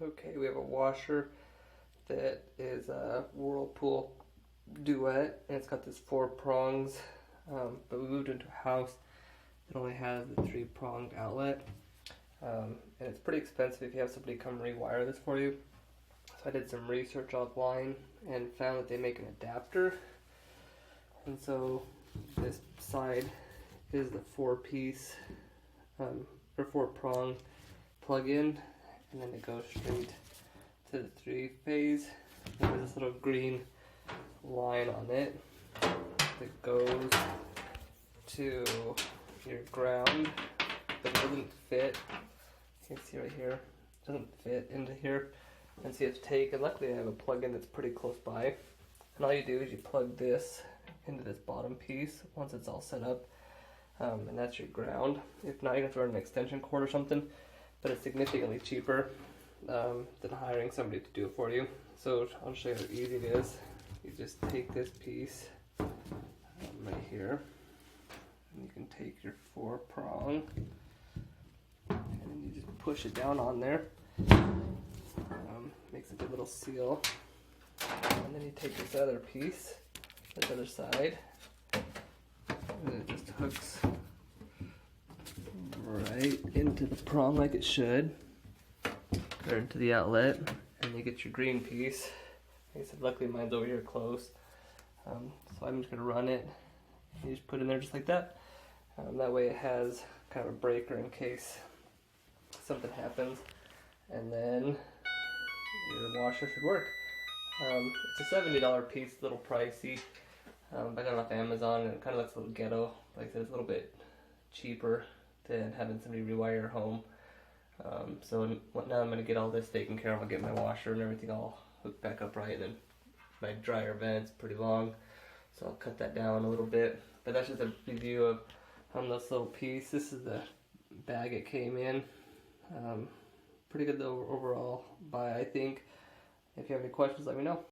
Okay, we have a washer that is a Whirlpool Duet, and it's got this 4 prongs, but we moved into a house that only has the 3-pronged outlet, and it's pretty expensive if you have somebody come rewire this for you. So I did some research online and found that they make an adapter, and so this side is the 4-piece or 4-prong plug-in, and then it goes straight to the 3-phase. There's this little green line on it that goes to your ground, but it doesn't fit. You can see right here, it doesn't fit into here, and so you have to take, and luckily I have a plug-in that's pretty close by, and all you do is you plug this into this bottom piece once it's all set up, and that's your ground. If not, you have to run an extension cord or something, but it's significantly cheaper than hiring somebody to do it for you. So I'll show you how easy it is. You just take this piece right here, and you can take your 4-prong, and you just push it down on there. Makes a good little seal, and then you take this other piece, this other side, and it just hooks right into the prong like it should, or into the outlet, and you get your green piece. Like I said, luckily mine's over here close, so I'm just going to run it. You just put it in there just like that. That way it has kind of a breaker in case something happens, and then your washer should work. It's a $70 piece, a little pricey, but I got it off Amazon, and it kind of looks a little ghetto. Like I said, it's a little bit cheaper than having somebody rewire your home. So now I'm going to get all this taken care of. I'll get my washer and everything all hooked back up right, and then my dryer vent's pretty long, so I'll cut that down a little bit. But that's just a review of this little piece. This is the bag it came in. Pretty good though overall buy, I think. If you have any questions, let me know.